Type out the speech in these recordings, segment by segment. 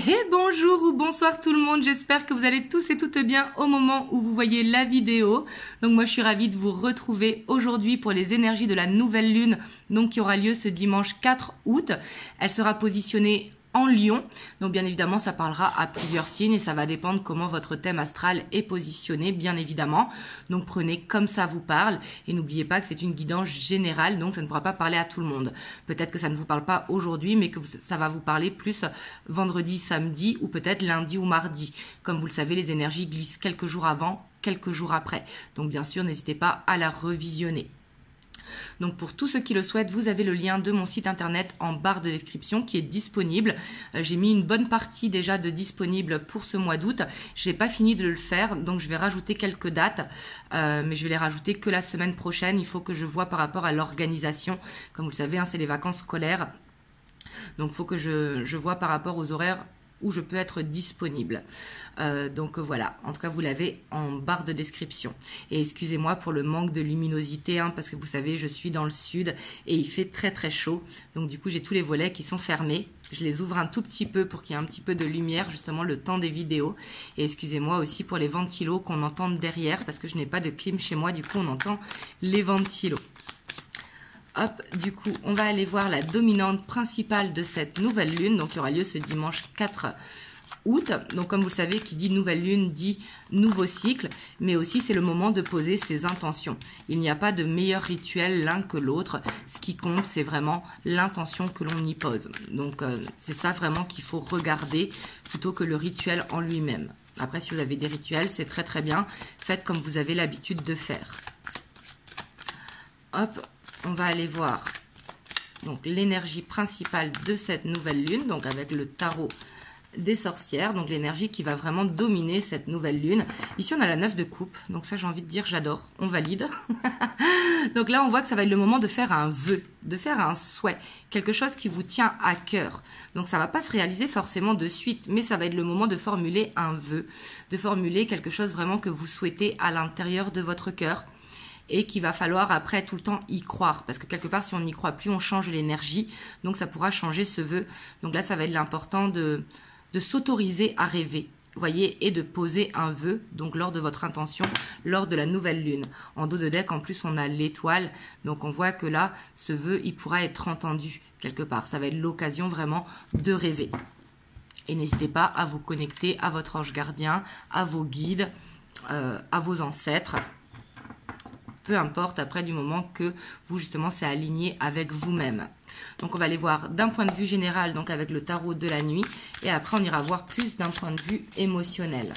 Et bonjour ou bonsoir tout le monde, j'espère que vous allez tous et toutes bien au moment où vous voyez la vidéo. Donc moi je suis ravie de vous retrouver aujourd'hui pour les énergies de la nouvelle lune, donc qui aura lieu ce dimanche 4 août. Elle sera positionnée en Lion, donc bien évidemment ça parlera à plusieurs signes et ça va dépendre comment votre thème astral est positionné, bien évidemment. Donc prenez comme ça vous parle et n'oubliez pas que c'est une guidance générale, donc ça ne pourra pas parler à tout le monde. Peut-être que ça ne vous parle pas aujourd'hui, mais que ça va vous parler plus vendredi, samedi ou peut-être lundi ou mardi. Comme vous le savez, les énergies glissent quelques jours avant, quelques jours après. Donc bien sûr, n'hésitez pas à la revisionner. Donc pour tous ceux qui le souhaitent, vous avez le lien de mon site internet en barre de description qui est disponible. J'ai mis une bonne partie déjà de disponible pour ce mois d'août. Je n'ai pas fini de le faire, donc je vais rajouter quelques dates, mais je vais les rajouter que la semaine prochaine. Il faut que je vois par rapport à l'organisation. Comme vous le savez, c'est les vacances scolaires. Donc il faut que je vois par rapport aux horaires où je peux être disponible. Donc voilà, en tout cas vous l'avez en barre de description. Et excusez-moi pour le manque de luminosité, parce que vous savez, je suis dans le sud et il fait très très chaud. Donc du coup, j'ai tous les volets qui sont fermés. Je les ouvre un tout petit peu pour qu'il y ait un petit peu de lumière, justement le temps des vidéos. Et excusez-moi aussi pour les ventilos qu'on entend derrière, parce que je n'ai pas de clim chez moi, du coup on entend les ventilos. Hop, du coup, on va aller voir la dominante principale de cette nouvelle lune, donc qui aura lieu ce dimanche 4 août. Donc comme vous le savez, qui dit nouvelle lune dit nouveau cycle, mais aussi c'est le moment de poser ses intentions. Il n'y a pas de meilleur rituel l'un que l'autre. Ce qui compte, c'est vraiment l'intention que l'on y pose. Donc c'est ça vraiment qu'il faut regarder plutôt que le rituel en lui-même. Après, si vous avez des rituels, c'est très très bien. Faites comme vous avez l'habitude de faire. Hop. On va aller voir donc l'énergie principale de cette nouvelle lune, donc avec le tarot des sorcières, donc l'énergie qui va vraiment dominer cette nouvelle lune. Ici on a la 9 de coupe, donc ça j'ai envie de dire j'adore, on valide. Donc là on voit que ça va être le moment de faire un vœu, de faire un souhait, quelque chose qui vous tient à cœur. Donc ça va pas se réaliser forcément de suite, mais ça va être le moment de formuler un vœu, de formuler quelque chose vraiment que vous souhaitez à l'intérieur de votre cœur. Et qu'il va falloir après tout le temps y croire. Parce que quelque part, si on n'y croit plus, on change l'énergie. Donc ça pourra changer ce vœu. Donc là, ça va être l'important de s'autoriser à rêver. Vous voyez, et de poser un vœu, donc lors de votre intention, lors de la nouvelle lune. En dos de deck, en plus, on a l'étoile. Donc on voit que là, ce vœu, il pourra être entendu quelque part. Ça va être l'occasion vraiment de rêver. Et n'hésitez pas à vous connecter à votre ange gardien, à vos guides, à vos ancêtres. Peu importe après du moment que vous justement c'est aligné avec vous-même. Donc on va aller voir d'un point de vue général, donc avec le tarot de la nuit, et après on ira voir plus d'un point de vue émotionnel.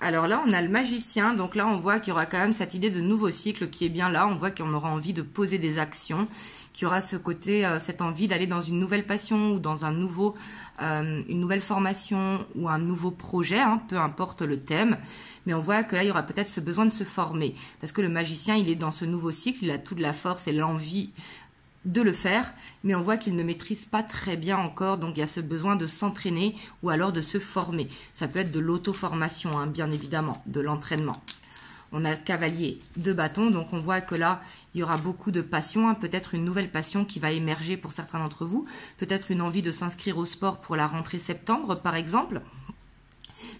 Alors là, on a le magicien, donc là, on voit qu'il y aura quand même cette idée de nouveau cycle qui est bien là. On voit qu'on aura envie de poser des actions, qu'il y aura ce côté, cette envie d'aller dans une nouvelle passion ou dans un nouveau, une nouvelle formation ou un nouveau projet, peu importe le thème. Mais on voit que là, il y aura peut-être ce besoin de se former. Parce que le magicien, il est dans ce nouveau cycle, il a toute la force et l'envie de le faire, mais on voit qu'il ne maîtrise pas très bien encore, donc il y a ce besoin de s'entraîner ou alors de se former. Ça peut être de l'auto-formation, bien évidemment, de l'entraînement. On a le cavalier de bâton, donc on voit que là, il y aura beaucoup de passion, peut-être une nouvelle passion qui va émerger pour certains d'entre vous, peut-être une envie de s'inscrire au sport pour la rentrée septembre, par exemple.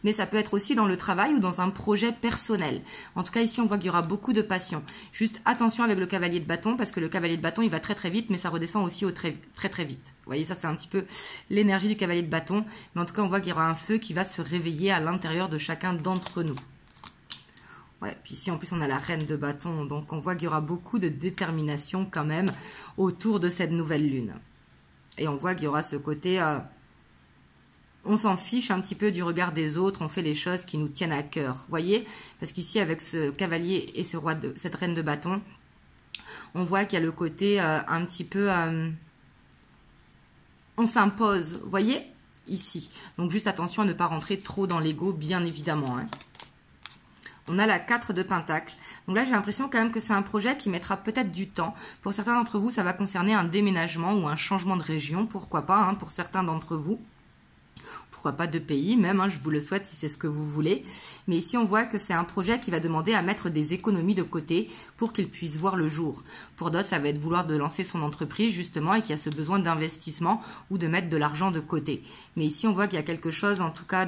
Mais ça peut être aussi dans le travail ou dans un projet personnel. En tout cas, ici, on voit qu'il y aura beaucoup de passion. Juste attention avec le cavalier de bâton, parce que le cavalier de bâton, il va très très vite, mais ça redescend aussi très très vite. Vous voyez, ça c'est un petit peu l'énergie du cavalier de bâton. Mais en tout cas, on voit qu'il y aura un feu qui va se réveiller à l'intérieur de chacun d'entre nous. Ouais, puis ici, en plus, on a la reine de bâton. Donc, on voit qu'il y aura beaucoup de détermination quand même autour de cette nouvelle lune. Et on voit qu'il y aura ce côté... on s'en fiche un petit peu du regard des autres, on fait les choses qui nous tiennent à cœur. Vous voyez? Parce qu'ici, avec ce cavalier et cette reine de bâton, on voit qu'il y a le côté un petit peu... on s'impose, vous voyez? Ici. Donc, juste attention à ne pas rentrer trop dans l'ego, bien évidemment. On a la 4 de Pentacle. Donc là, j'ai l'impression quand même que c'est un projet qui mettra peut-être du temps. Pour certains d'entre vous, ça va concerner un déménagement ou un changement de région. Pourquoi pas, pour certains d'entre vous. pourquoi pas de pays même, hein, je vous le souhaite si c'est ce que vous voulez. Mais ici, on voit que c'est un projet qui va demander à mettre des économies de côté pour qu'il puisse voir le jour. Pour d'autres, ça va être vouloir de lancer son entreprise justement et qu'il y a ce besoin d'investissement ou de mettre de l'argent de côté. Mais ici, on voit qu'il y a quelque chose, en tout cas,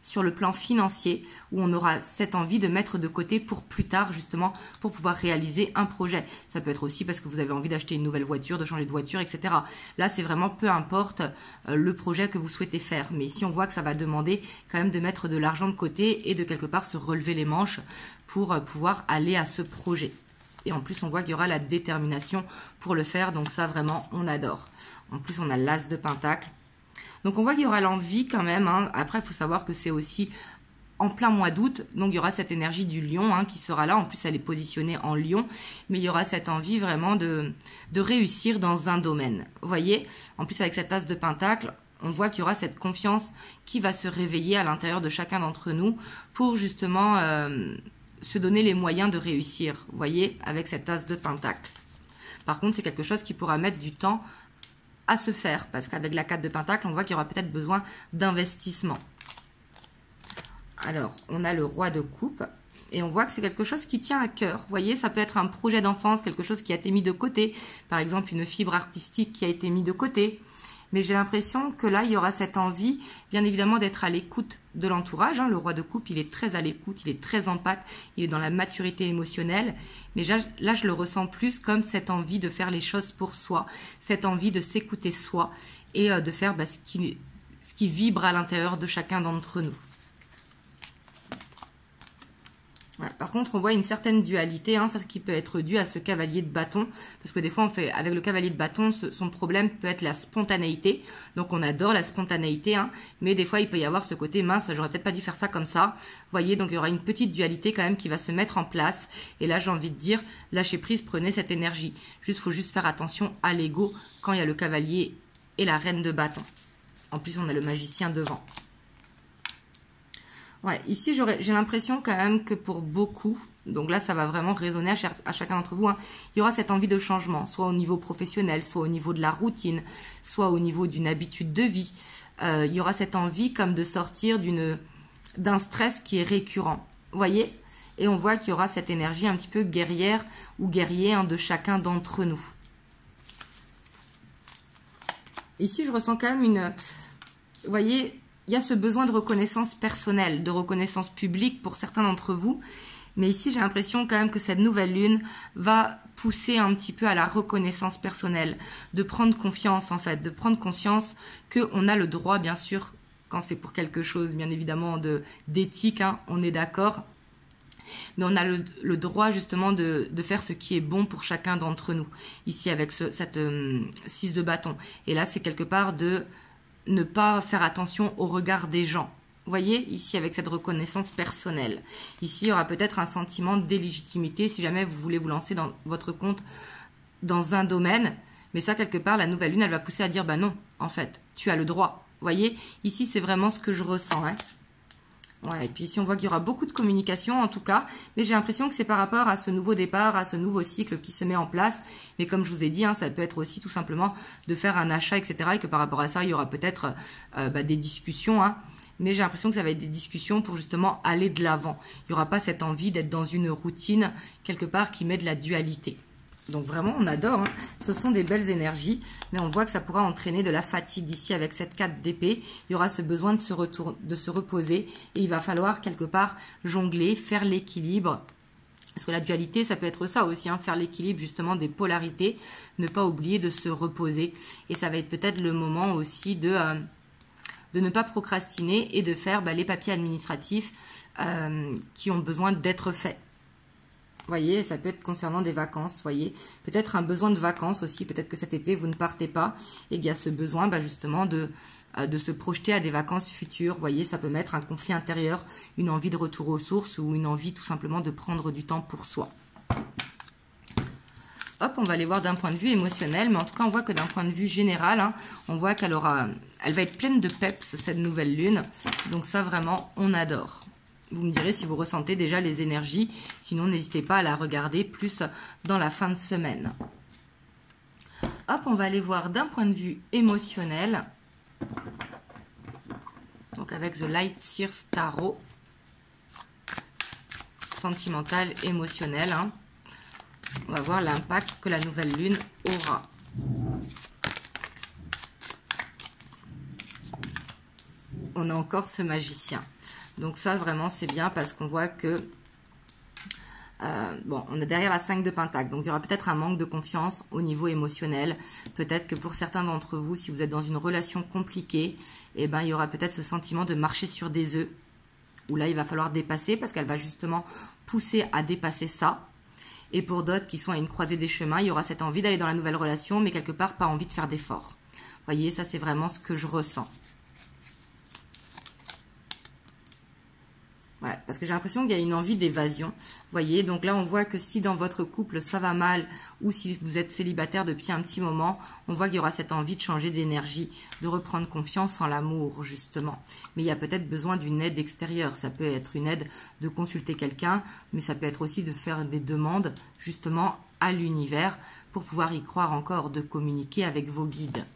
sur le plan financier, où on aura cette envie de mettre de côté pour plus tard, justement, pour pouvoir réaliser un projet. Ça peut être aussi parce que vous avez envie d'acheter une nouvelle voiture, de changer de voiture, etc. Là, c'est vraiment peu importe le projet que vous souhaitez faire. Mais ici, on voit que ça va demander quand même de mettre de l'argent de côté et de quelque part se relever les manches pour pouvoir aller à ce projet. Et en plus, on voit qu'il y aura la détermination pour le faire. Donc ça, vraiment, on adore. En plus, on a l'as de pentacle. Donc on voit qu'il y aura l'envie quand même. Hein. Après, il faut savoir que c'est aussi en plein mois d'août. Donc il y aura cette énergie du lion qui sera là. En plus, elle est positionnée en lion. Mais il y aura cette envie vraiment de réussir dans un domaine. Vous voyez, en plus, avec cette as de pentacle, on voit qu'il y aura cette confiance qui va se réveiller à l'intérieur de chacun d'entre nous pour justement se donner les moyens de réussir, vous voyez, avec cette as de pentacle. Par contre, c'est quelque chose qui pourra mettre du temps à se faire, parce qu'avec la 4 de pentacle, on voit qu'il y aura peut-être besoin d'investissement. Alors, on a le roi de coupe, et on voit que c'est quelque chose qui tient à cœur. Vous voyez, ça peut être un projet d'enfance, quelque chose qui a été mis de côté, par exemple une fibre artistique qui a été mise de côté. Mais j'ai l'impression que là, il y aura cette envie, bien évidemment, d'être à l'écoute de l'entourage. Hein. Le roi de coupe, il est très à l'écoute, il est très en pâte, il est dans la maturité émotionnelle. Mais là, je le ressens plus comme cette envie de faire les choses pour soi, cette envie de s'écouter soi et de faire ce qui vibre à l'intérieur de chacun d'entre nous. Ouais, par contre, on voit une certaine dualité, ça qui peut être dû à ce cavalier de bâton, parce que des fois, avec le cavalier de bâton, son problème peut être la spontanéité. Donc, on adore la spontanéité, mais des fois, il peut y avoir ce côté mince. J'aurais peut-être pas dû faire ça comme ça. Vous voyez, donc il y aura une petite dualité quand même qui va se mettre en place. Et là, j'ai envie de dire, lâchez prise, prenez cette énergie. Faut juste faire attention à l'ego quand il y a le cavalier et la reine de bâton. En plus, on a le magicien devant. Ouais, ici, j'ai l'impression quand même que pour beaucoup, donc là, ça va vraiment résonner à chacun d'entre vous, il y aura cette envie de changement, soit au niveau professionnel, soit au niveau de la routine, soit au niveau d'une habitude de vie. Il y aura cette envie comme de sortir d'un stress qui est récurrent. Vous voyez? Et on voit qu'il y aura cette énergie un petit peu guerrière ou guerrier de chacun d'entre nous. Ici, je ressens quand même vous voyez, il y a ce besoin de reconnaissance personnelle, de reconnaissance publique pour certains d'entre vous. Mais ici, j'ai l'impression quand même que cette nouvelle lune va pousser un petit peu à la reconnaissance personnelle, de prendre confiance en fait, de prendre conscience qu'on a le droit, bien sûr, quand c'est pour quelque chose, bien évidemment, d'éthique, on est d'accord. Mais on a le droit justement de faire ce qui est bon pour chacun d'entre nous. Ici, avec cette 6 de bâton. Et là, c'est quelque part de ne pas faire attention au regard des gens. Vous voyez, ici, avec cette reconnaissance personnelle. Ici, il y aura peut-être un sentiment d'illégitimité si jamais vous voulez vous lancer dans votre compte dans un domaine. Mais ça, quelque part, la nouvelle lune, elle va pousser à dire, bah non, en fait, tu as le droit. Vous voyez, ici, c'est vraiment ce que je ressens. Ouais, et puis ici, on voit qu'il y aura beaucoup de communication, en tout cas. Mais j'ai l'impression que c'est par rapport à ce nouveau départ, à ce nouveau cycle qui se met en place. Mais comme je vous ai dit, ça peut être aussi tout simplement de faire un achat, etc. Et que par rapport à ça, il y aura peut-être des discussions. Mais j'ai l'impression que ça va être des discussions pour justement aller de l'avant. Il n'y aura pas cette envie d'être dans une routine, quelque part, qui met de la dualité. Donc vraiment, on adore. Ce sont des belles énergies, mais on voit que ça pourra entraîner de la fatigue. Ici, avec cette 4 d'épée, il y aura ce besoin de se reposer et il va falloir quelque part jongler, faire l'équilibre. Parce que la dualité, ça peut être ça aussi, faire l'équilibre justement des polarités, ne pas oublier de se reposer. Et ça va être peut-être le moment aussi de ne pas procrastiner et de faire les papiers administratifs qui ont besoin d'être faits. Vous voyez, ça peut être concernant des vacances, voyez. Peut-être un besoin de vacances aussi, peut-être que cet été, vous ne partez pas et qu'il y a ce besoin justement de se projeter à des vacances futures. Vous voyez, ça peut mettre un conflit intérieur, une envie de retour aux sources ou une envie tout simplement de prendre du temps pour soi. Hop, on va aller voir d'un point de vue émotionnel, mais en tout cas, on voit que d'un point de vue général, on voit qu'elle va être pleine de peps, cette nouvelle lune. Donc ça, vraiment, on adore. Vous me direz si vous ressentez déjà les énergies. Sinon, n'hésitez pas à la regarder plus dans la fin de semaine. Hop, on va aller voir d'un point de vue émotionnel. Donc avec The Light Seers Tarot. Sentimental, émotionnel. Hein. On va voir l'impact que la nouvelle lune aura. On a encore ce magicien. Donc ça, vraiment, c'est bien parce qu'on voit que... bon, on est derrière la 5 de Pentacle. Donc, il y aura peut-être un manque de confiance au niveau émotionnel. Peut-être que pour certains d'entre vous, si vous êtes dans une relation compliquée, eh ben, il y aura peut-être ce sentiment de marcher sur des œufs. Où là, il va falloir dépasser parce qu'elle va justement pousser à dépasser ça. Et pour d'autres qui sont à une croisée des chemins, il y aura cette envie d'aller dans la nouvelle relation, mais quelque part, pas envie de faire d'efforts. Vous voyez, ça, c'est vraiment ce que je ressens. Ouais, parce que j'ai l'impression qu'il y a une envie d'évasion. Vous voyez, donc là, on voit que si dans votre couple, ça va mal, ou si vous êtes célibataire depuis un petit moment, on voit qu'il y aura cette envie de changer d'énergie, de reprendre confiance en l'amour, justement. Mais il y a peut-être besoin d'une aide extérieure. Ça peut être une aide de consulter quelqu'un, mais ça peut être aussi de faire des demandes, justement, à l'univers, pour pouvoir y croire encore, de communiquer avec vos guides.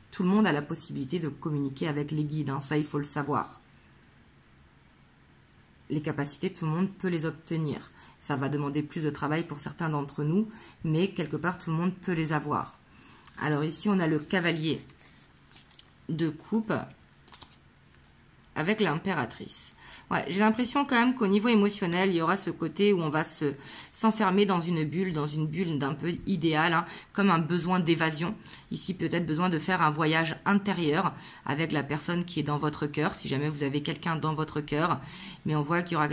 Tout le monde a la possibilité de communiquer avec les guides, hein, ça, il faut le savoir. Les capacités, tout le monde peut les obtenir. Ça va demander plus de travail pour certains d'entre nous, mais quelque part, tout le monde peut les avoir. Alors ici, on a le cavalier de coupe avec l'impératrice. Ouais, j'ai l'impression quand même qu'au niveau émotionnel, il y aura ce côté où on va s'enfermer dans une bulle d'un peu idéal, hein, comme un besoin d'évasion. Ici, peut-être besoin de faire un voyage intérieur avec la personne qui est dans votre cœur, si jamais vous avez quelqu'un dans votre cœur. Mais on voit qu'il y aura...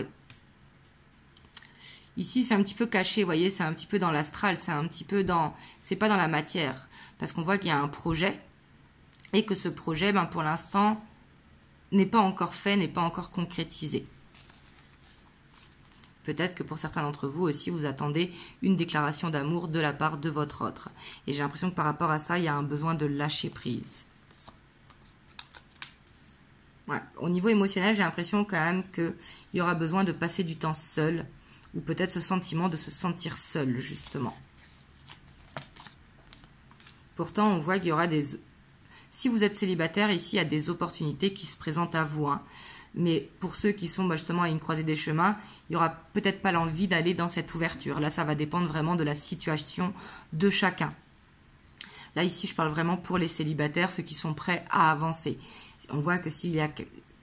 Ici, c'est un petit peu caché, vous voyez, c'est un petit peu dans l'astral, c'est un petit peu dans... C'est pas dans la matière, parce qu'on voit qu'il y a un projet, et que ce projet, ben, pour l'instant... n'est pas encore fait, n'est pas encore concrétisé. Peut-être que pour certains d'entre vous aussi, vous attendez une déclaration d'amour de la part de votre autre. Et j'ai l'impression que par rapport à ça, il y a un besoin de lâcher prise. Ouais. Au niveau émotionnel, j'ai l'impression quand même qu'il y aura besoin de passer du temps seul, ou peut-être ce sentiment de se sentir seul, justement. Pourtant, on voit qu'il y aura des... Si vous êtes célibataire, ici, il y a des opportunités qui se présentent à vous. Hein. Mais pour ceux qui sont justement à une croisée des chemins, il n'y aura peut-être pas l'envie d'aller dans cette ouverture. Là, ça va dépendre vraiment de la situation de chacun. Là, ici, je parle vraiment pour les célibataires, ceux qui sont prêts à avancer. On voit que s'il y a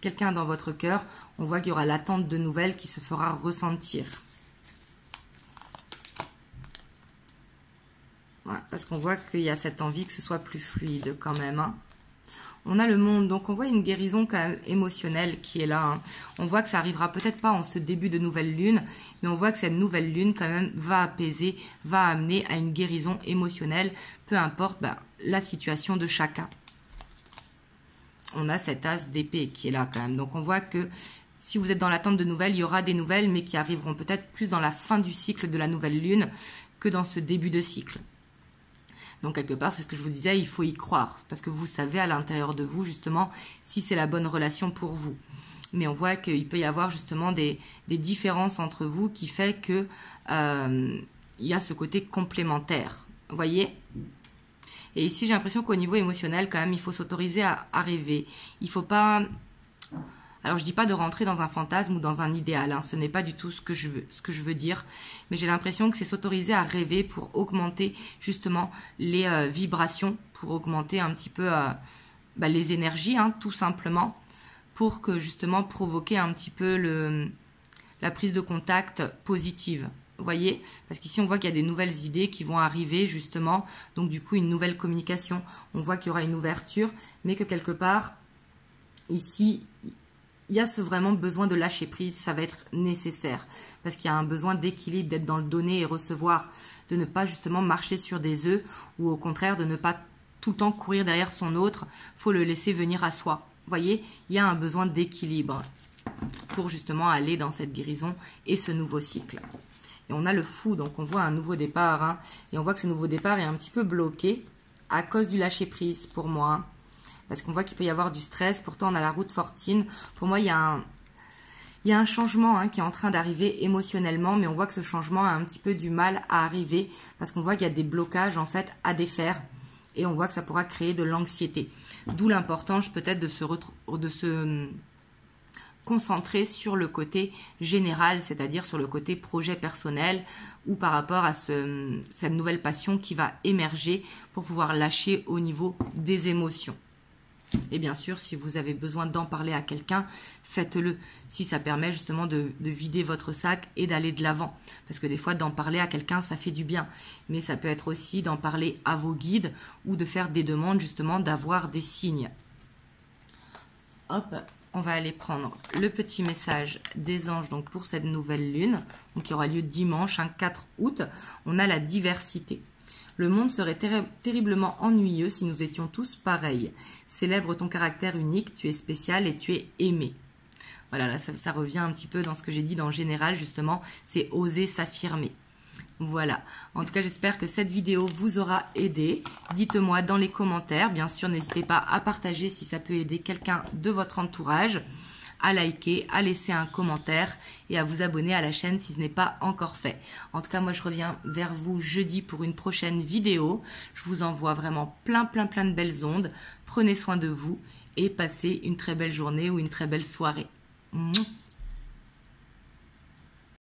quelqu'un dans votre cœur, on voit qu'il y aura l'attente de nouvelles qui se fera ressentir. Ouais, parce qu'on voit qu'il y a cette envie que ce soit plus fluide quand même. Hein. On a le monde, donc on voit une guérison quand même émotionnelle qui est là. Hein. On voit que ça arrivera peut-être pas en ce début de nouvelle lune, mais on voit que cette nouvelle lune quand même va apaiser, va amener à une guérison émotionnelle, peu importe la situation de chacun. On a cet as d'épée qui est là quand même. Donc on voit que si vous êtes dans l'attente de nouvelles, il y aura des nouvelles, mais qui arriveront peut-être plus dans la fin du cycle de la nouvelle lune que dans ce début de cycle. Donc, quelque part, c'est ce que je vous disais, il faut y croire. Parce que vous savez à l'intérieur de vous, justement, si c'est la bonne relation pour vous. Mais on voit qu'il peut y avoir, justement, des différences entre vous qui fait que il y a ce côté complémentaire. Vous voyez ? Et ici, j'ai l'impression qu'au niveau émotionnel, quand même, il faut s'autoriser à rêver. Il ne faut pas... Alors, je dis pas de rentrer dans un fantasme ou dans un idéal, hein, ce n'est pas du tout ce que je veux dire, mais j'ai l'impression que c'est s'autoriser à rêver pour augmenter justement les vibrations, pour augmenter un petit peu les énergies, hein, tout simplement, pour que justement provoquer un petit peu la prise de contact positive. Vous voyez, parce qu'ici on voit qu'il y a des nouvelles idées qui vont arriver justement, donc du coup une nouvelle communication, on voit qu'il y aura une ouverture, mais que quelque part, ici... il y a vraiment besoin de lâcher prise, ça va être nécessaire. Parce qu'il y a un besoin d'équilibre, d'être dans le donner et recevoir. De ne pas justement marcher sur des œufs ou au contraire de ne pas tout le temps courir derrière son autre. Il faut le laisser venir à soi. Vous voyez, il y a un besoin d'équilibre pour justement aller dans cette guérison et ce nouveau cycle. Et on a le fou, donc on voit un nouveau départ. Hein, et on voit que ce nouveau départ est un petit peu bloqué à cause du lâcher prise pour moi. Hein. Parce qu'on voit qu'il peut y avoir du stress. Pourtant, on a la route fortune. Pour moi, il y a un changement qui est en train d'arriver émotionnellement. Mais on voit que ce changement a un petit peu du mal à arriver. Parce qu'on voit qu'il y a des blocages, en fait, à défaire. et on voit que ça pourra créer de l'anxiété. D'où l'importance peut-être de se concentrer sur le côté général, c'est-à-dire sur le côté projet personnel ou par rapport à cette nouvelle passion qui va émerger pour pouvoir lâcher au niveau des émotions. Et bien sûr, si vous avez besoin d'en parler à quelqu'un, faites-le. Si ça permet justement de vider votre sac et d'aller de l'avant. Parce que des fois, d'en parler à quelqu'un, ça fait du bien. Mais ça peut être aussi d'en parler à vos guides ou de faire des demandes justement, d'avoir des signes. Hop, on va aller prendre le petit message des anges donc pour cette nouvelle lune. Donc qui aura lieu dimanche, 4 août. On a la diversité. Le monde serait terriblement ennuyeux si nous étions tous pareils. Célèbre ton caractère unique, tu es spécial et tu es aimé. Voilà, là ça revient un petit peu dans ce que j'ai dit dans le général, justement, c'est oser s'affirmer. Voilà, en tout cas j'espère que cette vidéo vous aura aidé. Dites-moi dans les commentaires, bien sûr n'hésitez pas à partager si ça peut aider quelqu'un de votre entourage, à liker, à laisser un commentaire et à vous abonner à la chaîne si ce n'est pas encore fait. En tout cas, moi, je reviens vers vous jeudi pour une prochaine vidéo. Je vous envoie vraiment plein de belles ondes. Prenez soin de vous et passez une très belle journée ou une très belle soirée. Mouah.